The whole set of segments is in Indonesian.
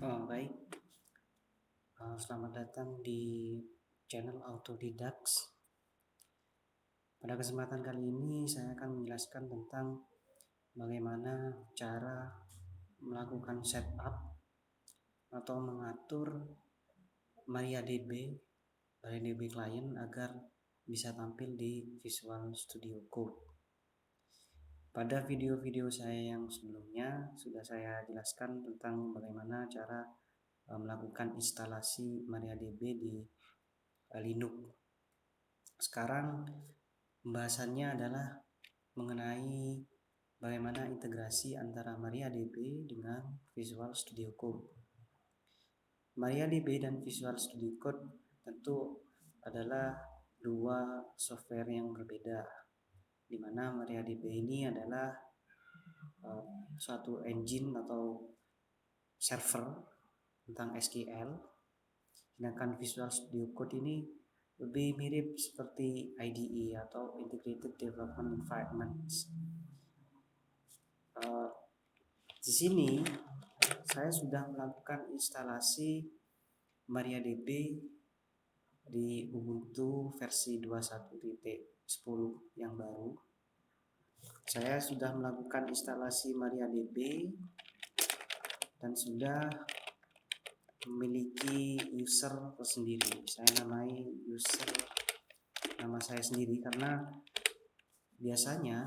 Baik, selamat datang di channel Autodidacts. Pada kesempatan kali ini saya akan menjelaskan tentang bagaimana cara melakukan setup atau mengatur MariaDB client agar bisa tampil di Visual Studio Code. Pada video-video saya yang sebelumnya sudah saya jelaskan tentang bagaimana cara melakukan instalasi MariaDB di Linux. Sekarang pembahasannya adalah mengenai bagaimana integrasi antara MariaDB dengan Visual Studio Code. MariaDB dan Visual Studio Code tentu adalah dua software yang berbeda, di mana MariaDB ini adalah suatu engine atau server tentang SQL, sedangkan Visual Studio Code ini lebih mirip seperti IDE atau Integrated Development Environment. Di sini saya sudah melakukan instalasi MariaDB di Ubuntu versi 21.10 yang baru. Saya sudah melakukan instalasi MariaDB dan sudah memiliki user tersendiri. Saya namai user nama saya sendiri karena biasanya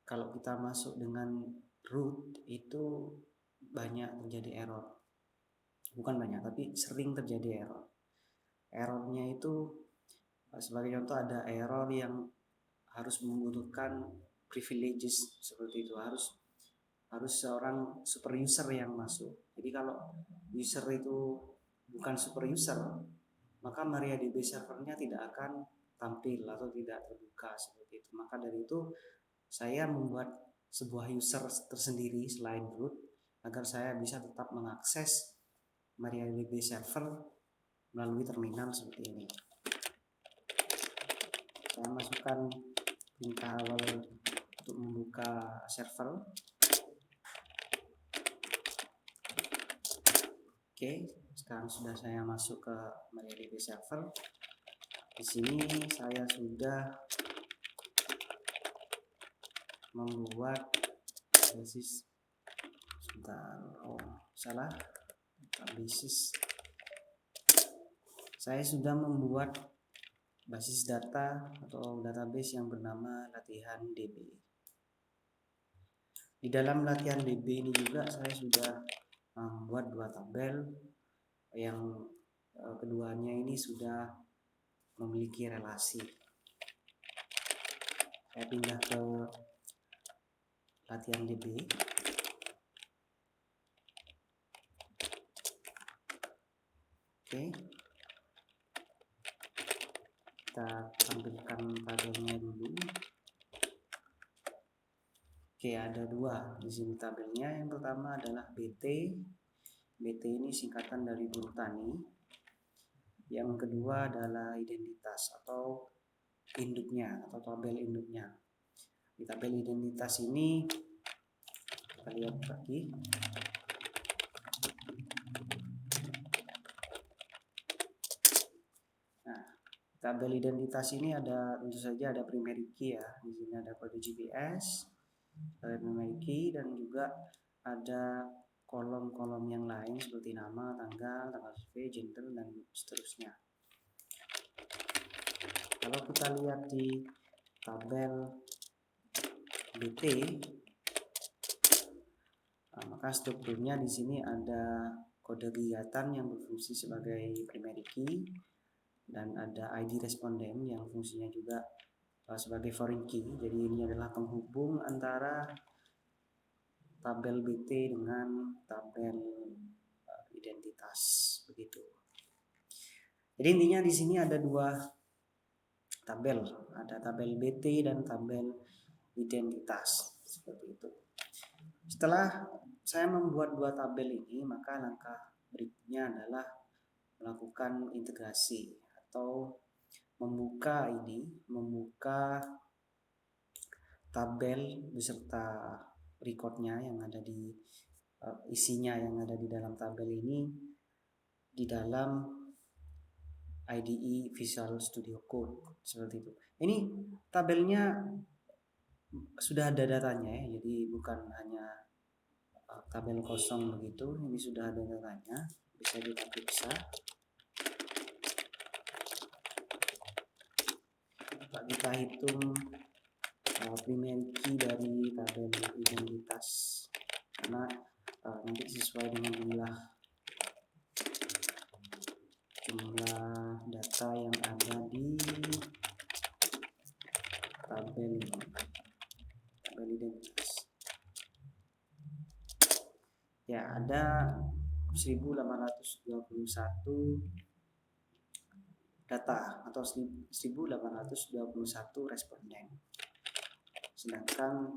kalau kita masuk dengan root itu banyak terjadi error. Bukan banyak, tapi sering terjadi error. Errornya itu sebagai contoh ada error yang harus membutuhkan privileges seperti itu, harus seorang super user yang masuk. Jadi kalau user itu bukan super user, maka MariaDB servernya tidak akan tampil atau tidak terbuka seperti itu. Maka dari itu saya membuat sebuah user tersendiri selain root agar saya bisa tetap mengakses MariaDB server melalui terminal seperti ini. Saya masukkan perintah awal untuk membuka server. Oke, sekarang sudah saya masuk ke MariaDB server. Di sini saya sudah membuat basis saya sudah membuat basis data atau database yang bernama latihan DB. Di dalam latihan DB ini juga saya sudah membuat dua tabel yang keduanya ini sudah memiliki relasi. Saya pindah ke latihan DB. Oke, kita tampilkan tabelnya dulu. Oke, ada dua di sini tabelnya. Yang pertama adalah BT. BT ini singkatan dari buruh tani. Yang kedua adalah identitas atau induknya atau tabel induknya. Di tabel identitas ini kita lihat lagi. Nah, tabel identitas ini ada tentu saja ada primary key ya. Di sini ada kode GPS, primary key, dan juga ada kolom-kolom yang lain seperti nama, tanggal survei, gender, dan seterusnya. Kalau kita lihat di tabel BT, maka strukturnya di sini ada kode kegiatan yang berfungsi sebagai primary key dan ada ID responden yang fungsinya juga sebagai foreign key. Jadi ini adalah penghubung antara tabel BT dengan tabel identitas begitu. Jadi intinya di sini ada dua tabel, ada tabel BT dan tabel identitas seperti itu. Setelah saya membuat dua tabel ini, maka langkah berikutnya adalah melakukan integrasi atau membuka tabel beserta recordnya yang ada di isinya yang ada di dalam tabel ini di dalam IDE Visual Studio Code seperti itu. Ini tabelnya sudah ada datanya ya, jadi bukan hanya tabel kosong begitu, ini sudah ada datanya, bisa kita periksa. Kita hitung primary key dari tabel identitas karena nanti sesuai dengan jumlah data yang ada di tabel identitas. Ya, ada 1821 data atau 1821 responden. Sedangkan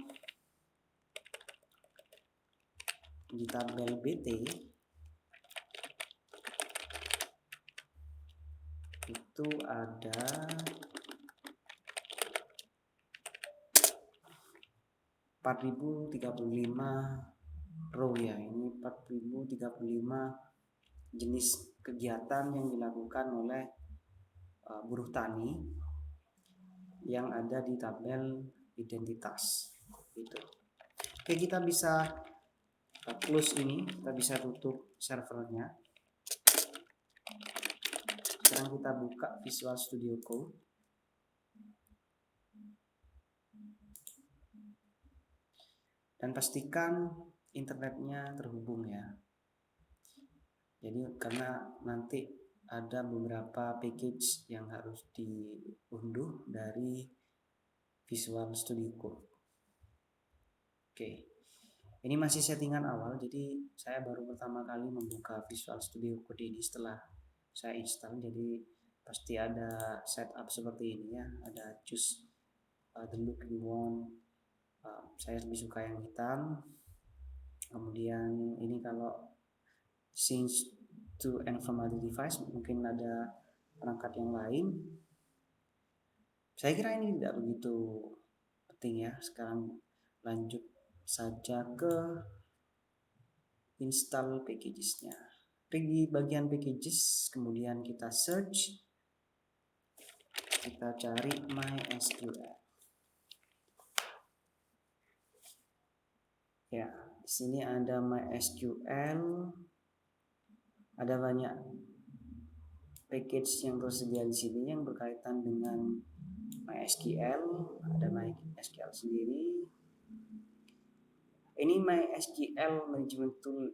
di tabel BT itu ada 4035 row ya. Ini 4035 jenis kegiatan yang dilakukan oleh buruh tani yang ada di tabel identitas gitu. Oke, kita bisa close ini, kita bisa tutup servernya. Sekarang kita buka Visual Studio Code. Dan pastikan internetnya terhubung ya. Jadi karena nanti ada beberapa package yang harus diunduh dari Visual Studio Code. Oke. Ini masih settingan awal, jadi saya baru pertama kali membuka Visual Studio Code ini setelah saya install. Jadi pasti ada setup seperti ini ya, ada choose the look you want. Saya lebih suka yang hitam. Kemudian ini kalau change to and from other device, mungkin ada perangkat yang lain. Saya kira ini tidak begitu penting ya. Sekarang lanjut saja ke install packages-nya. Pergi bagian packages, kemudian kita search, kita cari MySQL. Ya, di sini ada MySQL, ada banyak package yang tersedia di sini yang berkaitan dengan MySQL. Ada MySQL sendiri. Ini MySQL Management Tool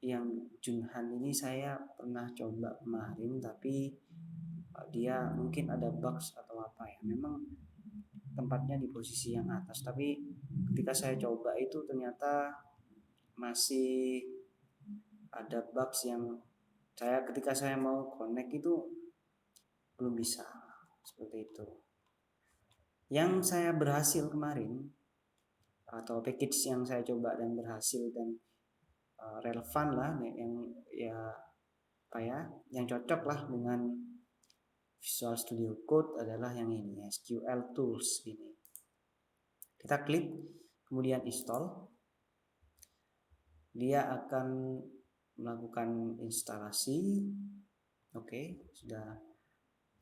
yang Junhan ini saya pernah coba kemarin, tapi dia mungkin ada bugs atau apa ya. Memang tempatnya di posisi yang atas, tapi ketika saya coba itu ternyata masih ada bugs yang ketika saya mau connect itu belum bisa, seperti itu. Yang saya berhasil kemarin atau package yang saya coba dan berhasil dan relevan lah, yang yang cocok lah dengan Visual Studio Code adalah yang ini, SQL Tools ini. Kita klik, kemudian install. Dia akan melakukan instalasi. Oke, sudah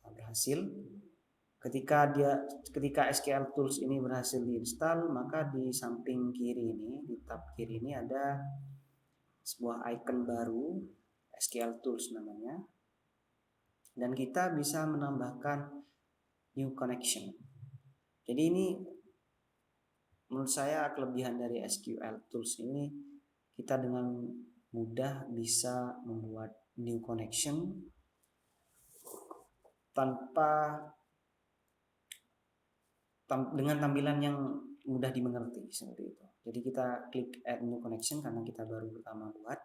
berhasil. Ketika SQL Tools ini berhasil diinstal, maka di samping kiri ini, di tab kiri ini ada sebuah icon baru, SQL Tools namanya. Dan kita bisa menambahkan new connection. Jadi ini menurut saya kelebihan dari SQL Tools ini, kita dengan mudah bisa membuat new connection dengan tampilan yang mudah dimengerti seperti itu. Jadi kita klik add new connection karena kita baru pertama buat.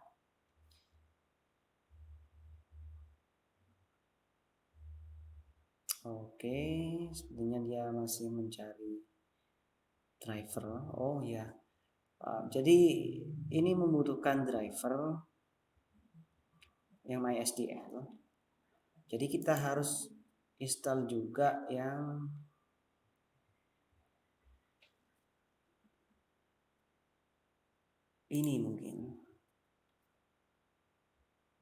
Oke, sepertinya dia masih mencari driver. Oh ya, jadi ini membutuhkan driver yang MySQL. Jadi kita harus install juga yang ini mungkin.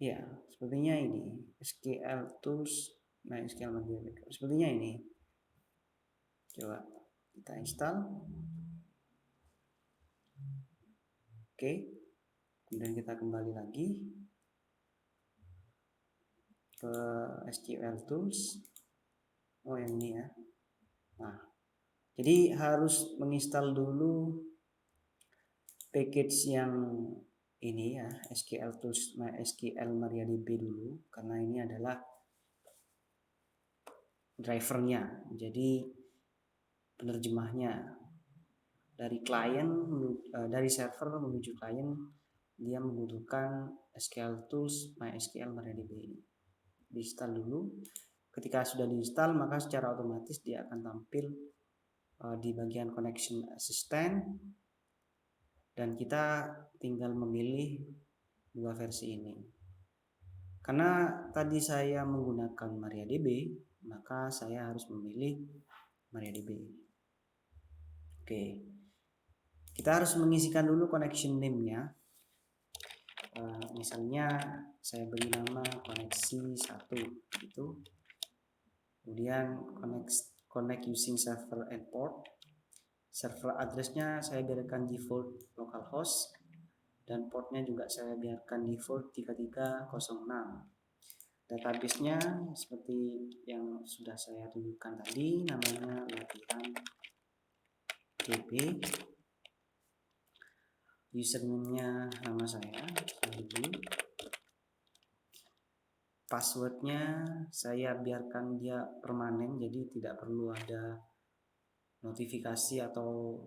Ya, sepertinya ini SQL Tools, MySQL MariaDB. Sepertinya ini. Coba kita install. Oke. Kemudian kita kembali lagi ke SQL Tools. Oh, yang ini ya. Nah, jadi harus menginstal dulu package yang ini ya, SQL Tools MySQL MariaDB dulu, karena ini adalah drivernya. Jadi penerjemahnya dari klien dari server menuju klien, dia membutuhkan SQL Tools MySQL MariaDB. Diinstal dulu. Ketika sudah diinstal, maka secara otomatis dia akan tampil di bagian connection assistant, dan kita tinggal memilih dua versi ini. Karena tadi saya menggunakan MariaDB, maka saya harus memilih MariaDB. Oke, kita harus mengisikan dulu connection name-nya. Misalnya saya beri nama koneksi 1 gitu. Kemudian connect using server and port. Server address-nya saya biarkan default localhost, dan portnya juga saya biarkan default 3306. Database-nya seperti yang sudah saya tunjukkan tadi, namanya latihan DB. Username-nya nama saya dulu. Password-nya saya biarkan dia permanen, jadi tidak perlu ada notifikasi atau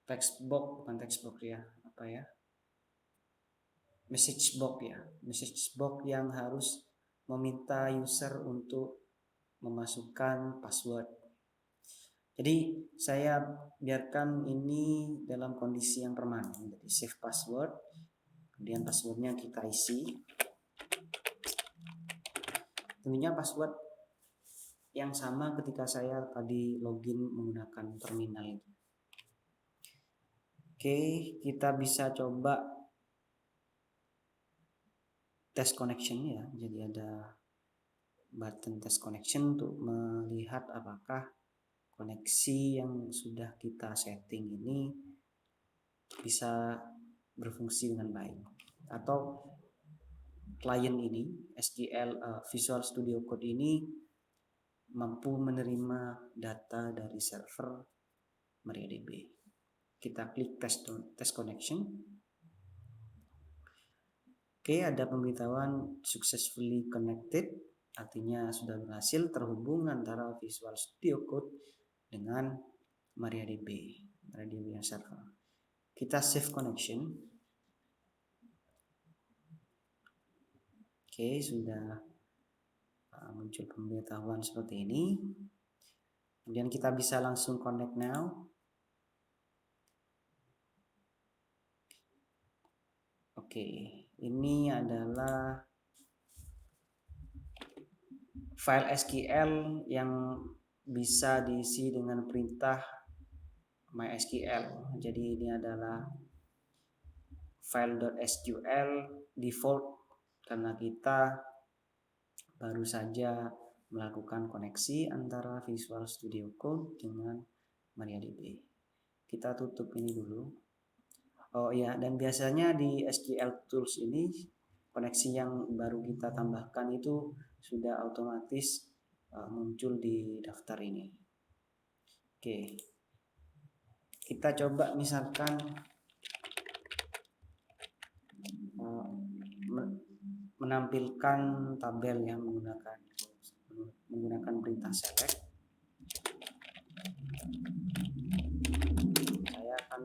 text box, bukan text box ya, apa ya, message box ya, message box yang harus meminta user untuk memasukkan password. Jadi saya biarkan ini dalam kondisi yang permanen, jadi save password, kemudian passwordnya kita isi. Tentunya password yang sama ketika saya tadi login menggunakan terminal itu. Oke, kita bisa coba test connection ya. Jadi ada button test connection untuk melihat apakah koneksi yang sudah kita setting ini bisa berfungsi dengan baik, atau klien ini SQL Visual Studio Code ini mampu menerima data dari server MariaDB. Kita klik test connection. Oke, ada pemberitahuan successfully connected, artinya sudah berhasil terhubung antara Visual Studio Code dengan MariaDB yang server. Kita save connection. Oke, sudah muncul pemberitahuan seperti ini. Kemudian kita bisa langsung connect now. Oke, ini adalah file SQL yang bisa diisi dengan perintah MySQL. Jadi ini adalah file.sql default karena kita baru saja melakukan koneksi antara Visual Studio Code dengan MariaDB. Kita tutup ini dulu. Oh iya, dan biasanya di SQL Tools ini koneksi yang baru kita tambahkan itu sudah otomatis muncul di daftar ini. Oke, kita coba misalkan menampilkan tabel yang menggunakan perintah select. Saya akan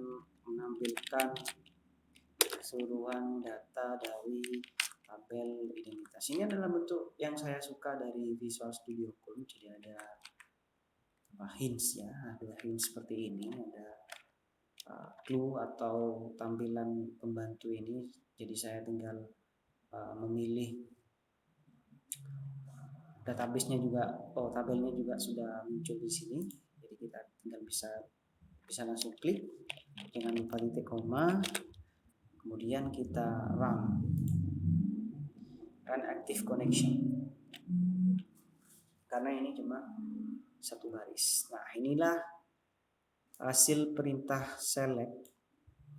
menampilkan keseluruhan data dari tabel identitas. Ini adalah bentuk yang saya suka dari Visual Studio Code. Jadi ada hints ya, ada hints seperti ini, ada clue atau tampilan pembantu ini. Jadi saya tinggal memilih database-nya juga, tabelnya juga sudah muncul di sini. Jadi kita tinggal bisa langsung klik, jangan lupa titik koma, kemudian kita run. kan active connection, karena ini cuma satu baris. Nah, inilah hasil perintah select.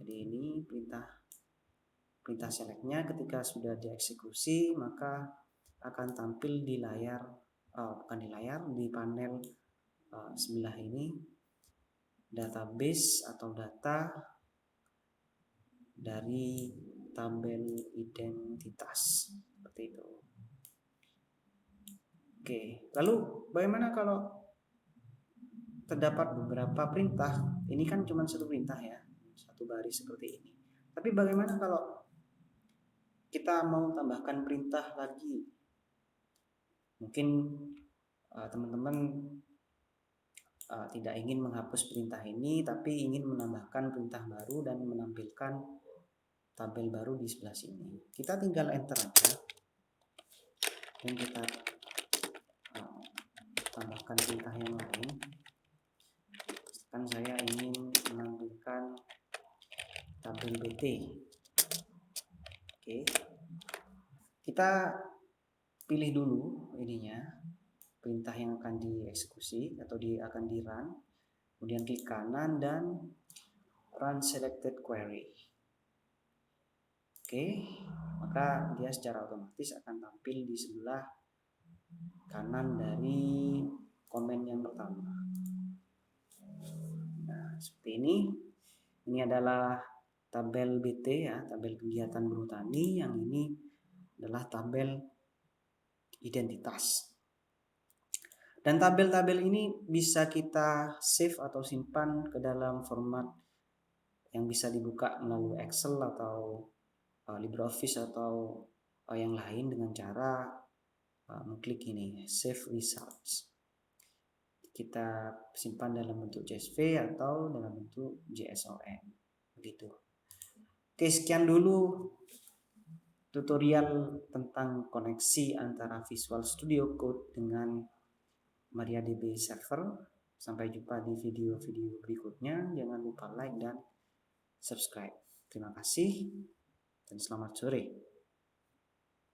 Jadi ini perintah selectnya ketika sudah dieksekusi maka akan tampil di layar, bukan di layar, di panel sebelah ini database atau data dari tabel identitas seperti itu. Oke, lalu bagaimana kalau terdapat beberapa perintah? Ini kan cuma satu perintah ya, satu baris seperti ini. Tapi bagaimana kalau kita mau tambahkan perintah lagi? Mungkin teman-teman tidak ingin menghapus perintah ini, tapi ingin menambahkan perintah baru dan menampilkan tabel baru di sebelah sini. Kita tinggal enter aja dan kita tambahkan perintah yang lain. Kan saya ingin menampilkan tabel BT. Oke, kita pilih dulu ininya, perintah yang akan dieksekusi atau akan di run, kemudian klik kanan dan run selected query. Oke, maka dia secara otomatis akan tampil di sebelah kanan dari komen yang pertama. Nah, seperti ini. Ini adalah tabel BT ya, tabel kegiatan bertani. Yang ini adalah tabel identitas. Dan tabel-tabel ini bisa kita save atau simpan ke dalam format yang bisa dibuka melalui Excel atau LibreOffice atau yang lain dengan cara mengklik ini, Save Results. Kita simpan dalam bentuk CSV atau dalam bentuk JSON. Begitu. Oke, sekian dulu tutorial tentang koneksi antara Visual Studio Code dengan MariaDB Server. Sampai jumpa di video-video berikutnya. Jangan lupa like dan subscribe. Terima kasih dan selamat sore.